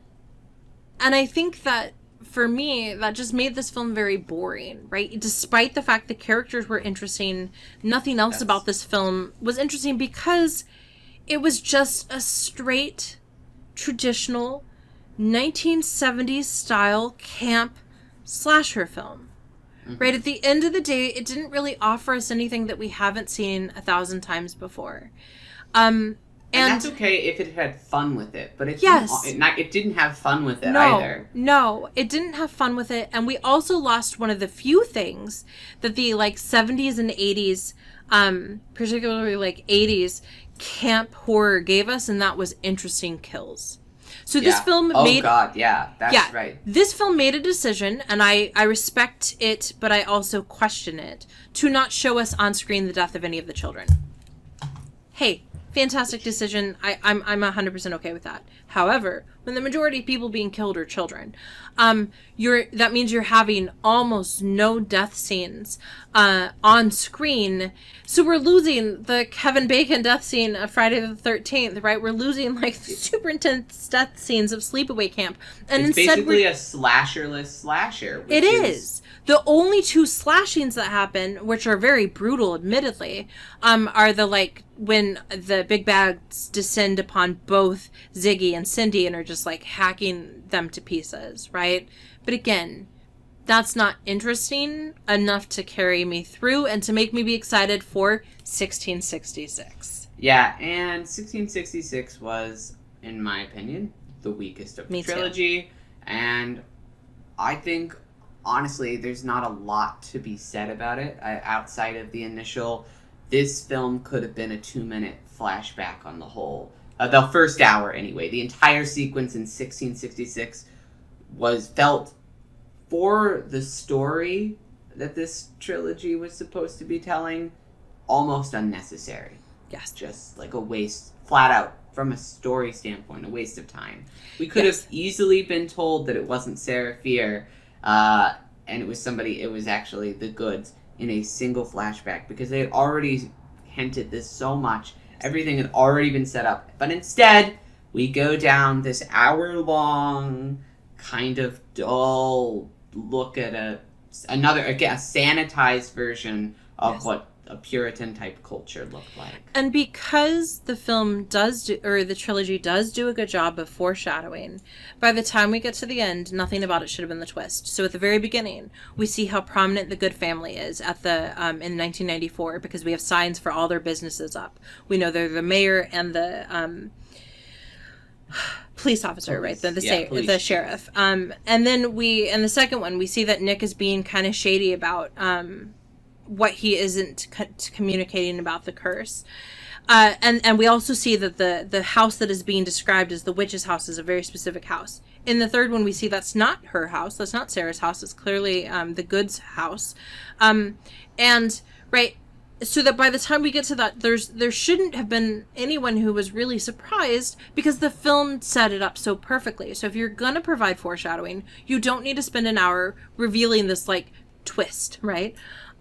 I think that for me that just made this film very boring, right? Despite the fact the characters were interesting, nothing else about this film was interesting because it was just a straight traditional 1970s style camp slasher film. Right, at the end of the day, it didn't really offer us anything that we haven't seen 1,000 times before. And that's okay if it had fun with it, but it didn't have fun with it either. No, it didn't have fun with it, and we also lost one of the few things that the like 70s and 80s, particularly like 80s camp horror gave us, and that was interesting kills. So this film made... Oh, God, yeah. That's right. This film made a decision, and I respect it, but I also question it, to not show us on screen the death of any of the children. Hey, fantastic decision. I'm 100% okay with that. However, when the majority of people being killed are children, that means you're having almost no death scenes on screen. So we're losing the Kevin Bacon death scene of Friday the 13th, right? We're losing like the super intense death scenes of Sleepaway Camp, and it's instead basically a slasherless slasher. It is. The only two slashings that happen, which are very brutal, admittedly, are the like when the big bags descend upon both Ziggy and Cindy and are just like hacking them to pieces, right? But again, that's not interesting enough to carry me through and to make me be excited for 1666. Yeah, and 1666 was, in my opinion, the weakest of the trilogy. Too. And I think, honestly, there's not a lot to be said about it outside of the initial. This film could have been a 2-minute flashback on the whole. The first hour, anyway. The entire sequence in 1666 felt, for the story that this trilogy was supposed to be telling, almost unnecessary. Yes. Just like a waste, flat out, from a story standpoint, a waste of time. We could have easily been told that it wasn't Sarah Fier, and it was actually the Goods in a single flashback, because they had already hinted this so much. Everything had already been set up. But instead, we go down this hour-long, kind of dull look at a sanitized version of what a Puritan-type culture looked like. And because the film the trilogy does do a good job of foreshadowing, by the time we get to the end, nothing about it should have been the twist. So at the very beginning, we see how prominent the Good family is at the in 1994, because we have signs for all their businesses up. We know they're the mayor and the police officer, right? The sheriff. And then in the second one, we see that Nick is being kind of shady about what he isn't communicating about the curse. And we also see that the house that is being described as the witch's house is a very specific house. In the third one, we see that's not her house. That's not Sarah's house. It's clearly the Goods' house. So that by the time we get to that, there shouldn't have been anyone who was really surprised, because the film set it up so perfectly. So if you're going to provide foreshadowing, you don't need to spend an hour revealing this, like, twist, right?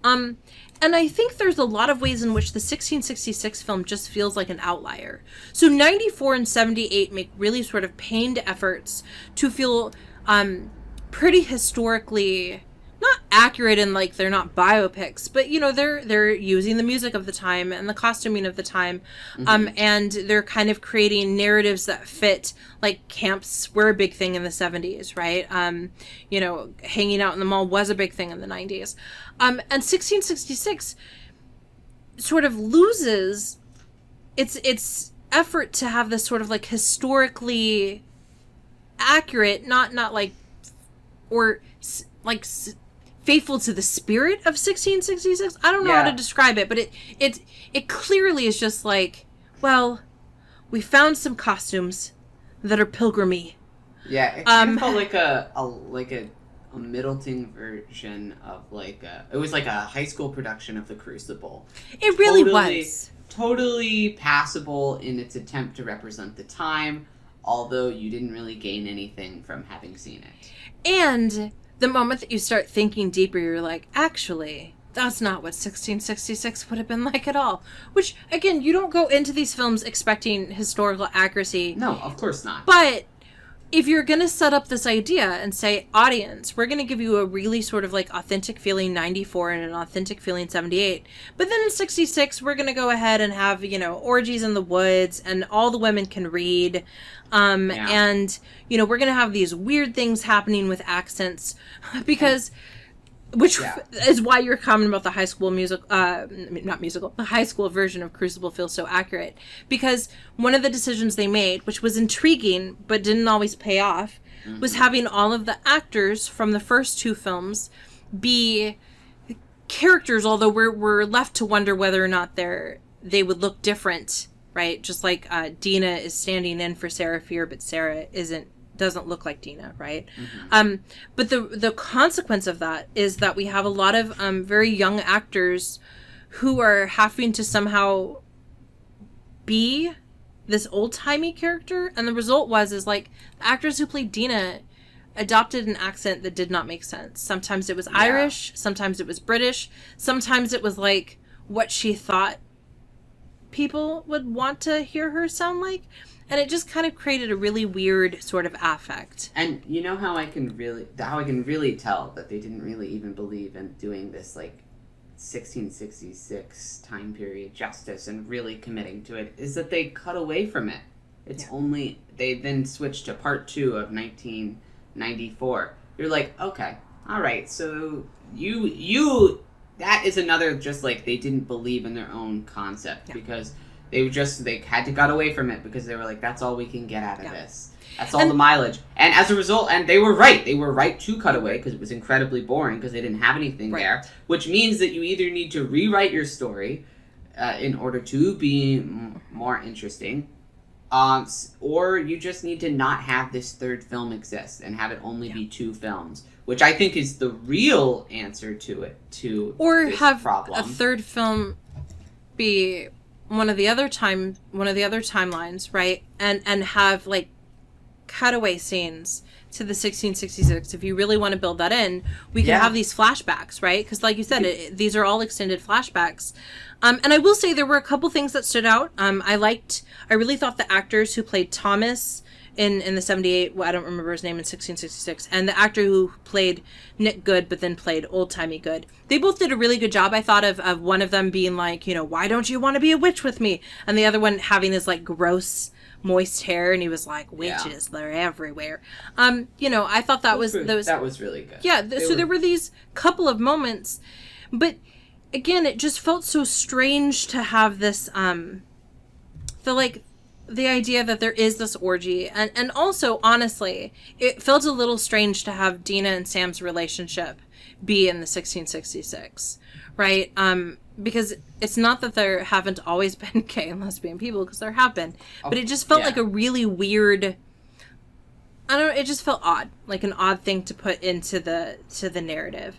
And I think there's a lot of ways in which the 1666 film just feels like an outlier. So 94 and 78 make really sort of pained efforts to feel pretty historically not accurate, and like they're not biopics, but you know, they're using the music of the time and the costuming of the time, and they're kind of creating narratives that fit. Like camps were a big thing in the 70s, right? You know, hanging out in the mall was a big thing in the 90s, and 1666 sort of loses its effort to have this sort of like historically accurate, not like, or like faithful to the spirit of 1666. I don't know how to describe it, but it clearly is just like, well, we found some costumes that are pilgrimy. Yeah, it kind of felt like a Middleton version of it was like a high school production of The Crucible. It really was. Totally passable in its attempt to represent the time, although you didn't really gain anything from having seen it. And the moment that you start thinking deeper, you're like, actually, that's not what 1666 would have been like at all. Which, again, you don't go into these films expecting historical accuracy. No, of course not. But if you're going to set up this idea and say, audience, we're going to give you a really sort of like authentic feeling 94 and an authentic feeling 78. But then in 66, we're going to go ahead and have, you know, orgies in the woods and all the women can read. And, you know, we're going to have these weird things happening with accents because, which is why your comment about the high school the high school version of Crucible feels so accurate. Because one of the decisions they made, which was intriguing but didn't always pay off, was having all of the actors from the first two films be characters, although we're left to wonder whether or not they would look different. Right, just like Dina is standing in for Sarah Fier, but Sarah doesn't look like Dina, right? But the consequence of that is that we have a lot of very young actors who are having to somehow be this old-timey character, and the result is like the actors who played Dina adopted an accent that did not make sense. Sometimes it was Irish, sometimes it was British, sometimes it was like what she thought people would want to hear her sound like, and it just kind of created a really weird sort of affect. And you know how I can really tell that they didn't really even believe in doing this like 1666 time period justice and really committing to it is that they cut away from it. It's only they then switched to part 2 of 1994. You're like, okay, all right, so you that is another, just like they didn't believe in their own concept because they had to cut away from it because they were like, that's all we can get out of this. That's all the mileage. And as a result, and they were right. They were right to cut away because it was incredibly boring because they didn't have anything there, which means that you either need to rewrite your story in order to be more interesting, or you just need to not have this third film exist and have it only be 2 films. Which I think is the real answer to it, or this have problem. A third film be one of the other timelines, right? And have like cutaway scenes to the 1666. If you really want to build that in, we can have these flashbacks, right? Because like you said, these are all extended flashbacks. And I will say there were a couple things that stood out. I really thought the actors who played Thomas in the 78, I don't remember his name, in 1666, and the actor who played Nick Good but then played old-timey Good, they both did a really good job. I thought of one of them being like, you know, why don't you want to be a witch with me? And the other one having this like gross moist hair, and he was like, witches, they're everywhere. You know, I thought that was really good. Yeah, there were these couple of moments, but again, it just felt so strange to have this the idea that there is this orgy, and also, honestly, it felt a little strange to have Dina and Sam's relationship be in the 1666, right? Because it's not that there haven't always been gay and lesbian people, because there have been, but it just felt like a really weird, I don't know, it just felt odd, like an odd thing to put into the narrative.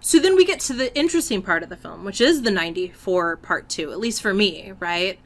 So then we get to the interesting part of the film, which is the 94 part 2, at least for me, right?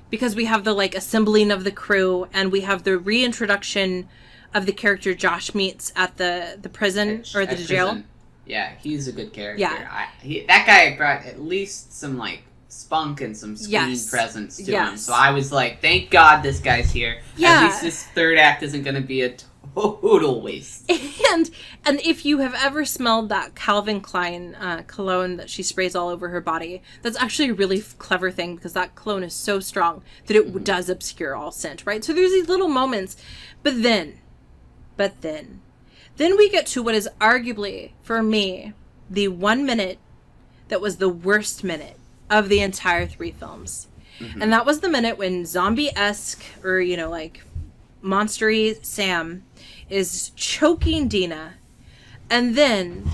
Because we have the like assembling of the crew, and we have the reintroduction of the character Josh meets at the prison or the jail. Yeah, he's a good character. Yeah. That guy brought at least some, like, spunk and some screen presence to him. So I was like, thank God this guy's here. Yeah. At least this third act isn't going to be a total waste. And if you have ever smelled that Calvin Klein cologne that she sprays all over her body, that's actually a really clever thing, because that cologne is so strong that it does obscure all scent, right? So there's these little moments. But then we get to what is arguably, for me, the 1 minute that was the worst minute of the entire 3 films. And that was the minute when zombie-esque, or, you know, like, monstery Sam is choking Dina, and then,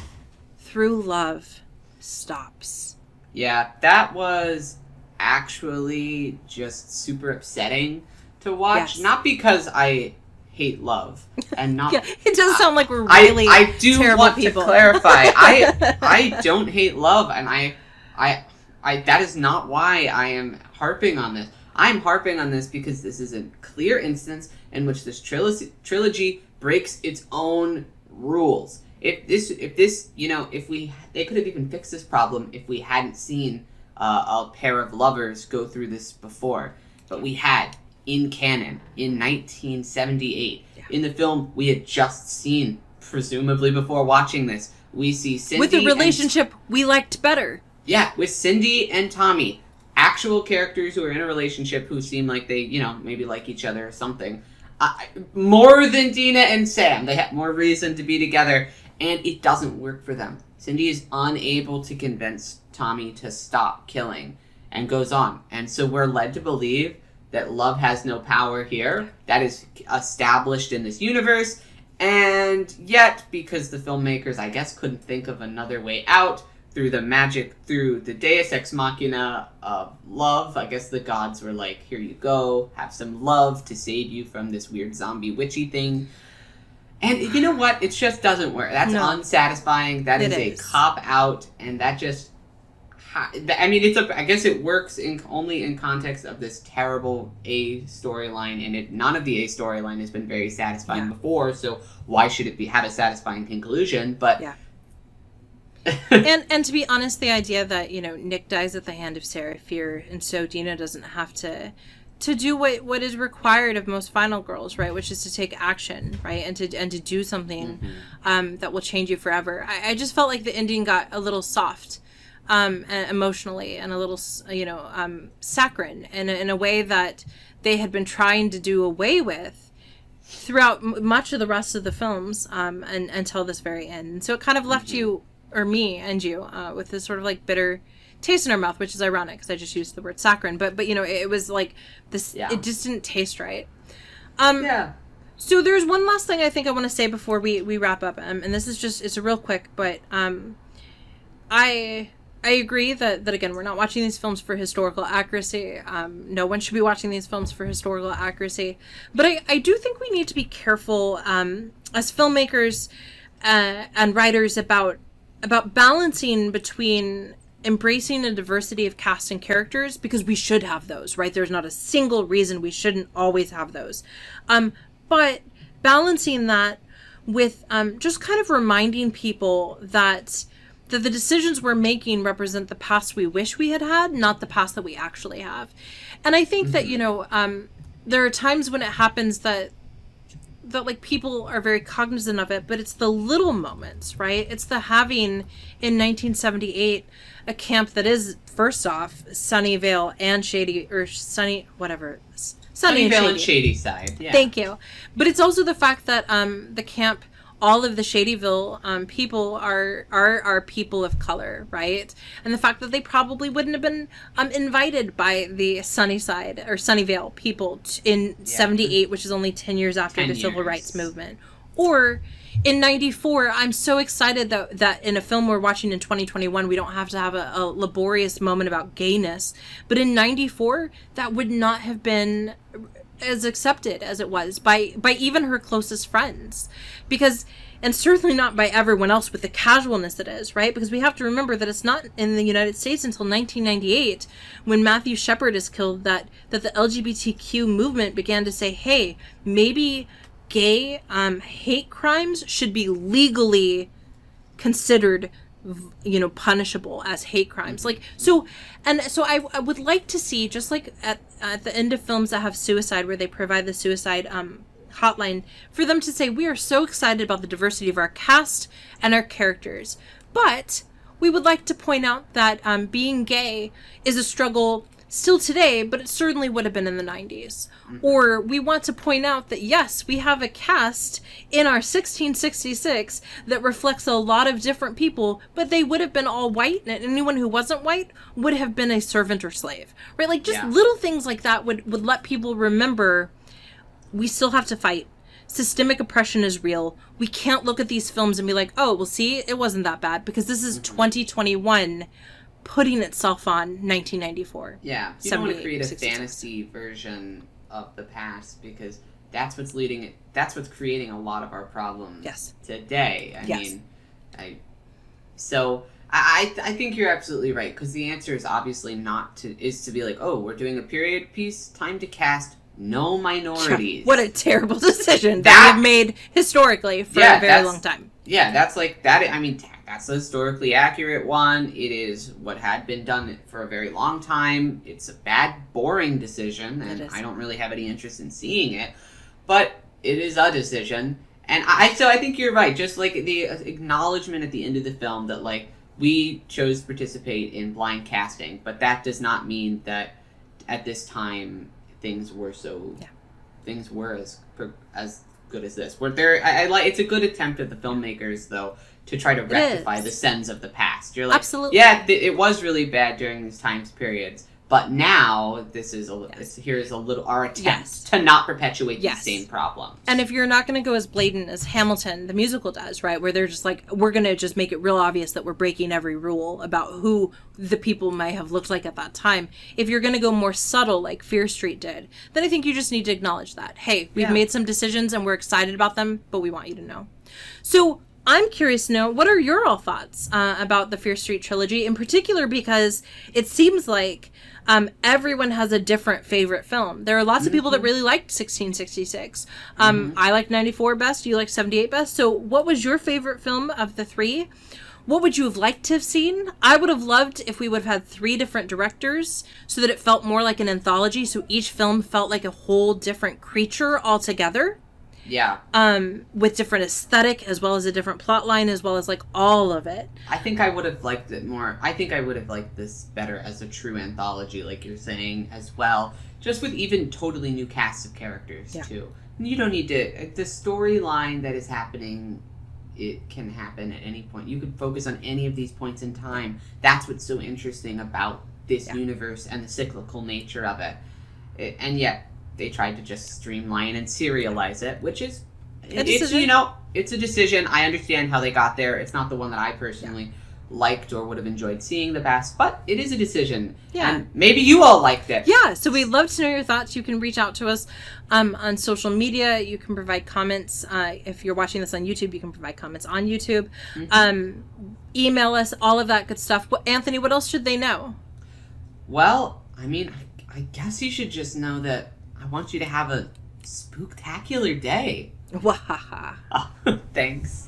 through love, stops. Yeah, that was actually just super upsetting to watch. Yes. Not because I hate love, and not. Yeah, it does sound like we're really I do terrible want people. To clarify. I don't hate love, and I that is not why I am harping on this. I'm harping on this because this is a clear instance in which this trilogy breaks its own rules. If this, you know, they could have even fixed this problem if we hadn't seen a pair of lovers go through this before. But we had, in canon, in 1978. Yeah. In the film we had just seen, presumably before watching this, we see Cindy with a relationship we liked better. Yeah, with Cindy and Tommy. Actual characters who are in a relationship who seem like they, you know, maybe like each other or something. More than Dina and Sam. They have more reason to be together, and it doesn't work for them. Cindy is unable to convince Tommy to stop killing, and goes on. And so we're led to believe that love has no power here. That is established in this universe, and yet, because the filmmakers, I guess, couldn't think of another way out, through the Deus Ex Machina of love, I guess the gods were like, here you go, have some love to save you from this weird zombie witchy thing. And you know what? It just doesn't work. That's unsatisfying. That is a cop-out, and that just... I mean, I guess it works only in context of this terrible A storyline, and none of the A storyline has been very satisfying before, so why should it have a satisfying conclusion? But... Yeah. and to be honest, the idea that, you know, Nick dies at the hand of Sarah Fear, and so Dina doesn't have to do what is required of most final girls, right, which is to take action, right, and to do something that will change you forever. I just felt like the ending got a little soft, emotionally, and a little, you know, saccharine in a way that they had been trying to do away with throughout much of the rest of the films, and until this very end. And so it kind of left you, or me and you, with this sort of like bitter taste in our mouth, which is ironic because I just used the word saccharine, but you know, it was like this, it just didn't taste right. So there's one last thing I think I want to say before we wrap up, and this is just, it's real quick, but I agree that again, we're not watching these films for historical accuracy. No one should be watching these films for historical accuracy, but I do think we need to be careful as filmmakers and writers about balancing between embracing a diversity of cast and characters, because we should have those, right? There's not a single reason we shouldn't always have those. But balancing that with just kind of reminding people that the decisions we're making represent the past we wish we had, not the past that we actually have. And I think that, you know, there are times when it happens that like people are very cognizant of it, but it's the little moments, right? It's the having in 1978 a camp that is, first off, Sunnyvale and Shady, or Sunny, whatever, Sunnyvale and Shady side. Yeah. Thank you. But it's also the fact that the camp, all of the Shadyville people are people of color, right? And the fact that they probably wouldn't have been invited by the Sunnyside or Sunnyvale people in 78, which is only 10 years after the Civil Rights Movement. Or in 94, I'm so excited that in a film we're watching in 2021, we don't have to have a laborious moment about gayness. But in 94, that would not have been as accepted as it was by even her closest friends, because, and certainly not by everyone else with the casualness it is, right? Because we have to remember that it's not in the United States until 1998 when Matthew Shepard is killed that the LGBTQ movement began to say, hey, maybe gay hate crimes should be legally considered, punishable as hate crimes. Like, so I would like to see, just like at the end of films that have suicide, where they provide the suicide hotline, for them to say, we are so excited about the diversity of our cast and our characters, but we would like to point out that being gay is a struggle still today, but it certainly would have been in the 90s. Or we want to point out that, yes, we have a cast in our 1666 that reflects a lot of different people, but they would have been all white, and anyone who wasn't white would have been a servant or slave, right? Like, just little things like that would let people remember, we still have to fight. Systemic oppression is real. We can't look at these films and be like, oh, well, see, it wasn't that bad, because this is 2021 putting itself on 1994. Yeah, you don't want to create a fantasy version of the past, because that's what's creating a lot of our problems today. I think you're absolutely right, because the answer is obviously is to be like, oh, we're doing a period piece, time to cast no minorities. What a terrible decision that we've made historically for a very long time. Yeah, that's like that. I mean, that's a historically accurate one. It is what had been done for a very long time. It's a bad, boring decision, and I don't really have any interest in seeing it. But it is a decision, and I think you're right. Just like the acknowledgement at the end of the film that, like, we chose to participate in blind casting, but that does not mean that at this time things were as good as this. It's a good attempt at the filmmakers, though, to try to rectify the sins of the past. You're like, absolutely, yeah, it was really bad during these times periods, but now this is here's a little our attempt to not perpetuate these same problems. And if you're not going to go as blatant as Hamilton the musical does, right, where they're just like, we're going to just make it real obvious that we're breaking every rule about who the people might have looked like at that time. If you're going to go more subtle like Fear Street did, then I think you just need to acknowledge that, hey, we've made some decisions and we're excited about them, but we want you to know. So I'm curious to know, what are your all thoughts about the Fear Street trilogy, in particular because it seems like everyone has a different favorite film. There are lots of people that really liked 1666. I liked 94 best. You liked 78 best. So what was your favorite film of the three? What would you have liked to have seen? I would have loved if we would have had 3 different directors so that it felt more like an anthology. So each film felt like a whole different creature altogether. Yeah. With different aesthetic, as well as a different plot line, as well as like all of it. I think I would have liked it more. I think I would have liked this better as a true anthology, like you're saying, as well. Just with even totally new casts of characters, too. You don't need to... The storyline that is happening, it can happen at any point. You could focus on any of these points in time. That's what's so interesting about this universe and the cyclical nature of it. And yet, they tried to just streamline and serialize it, which is... It's a decision. I understand how they got there. It's not the one that I personally liked or would have enjoyed seeing the best, but it is a decision. Yeah. And maybe you all liked it. Yeah, so we'd love to know your thoughts. You can reach out to us on social media. You can provide comments. If you're watching this on YouTube, you can provide comments on YouTube. Email us, all of that good stuff. Anthony, what else should they know? Well, I mean, I guess you should just know that I want you to have a spooktacular day. Wahaha. Thanks.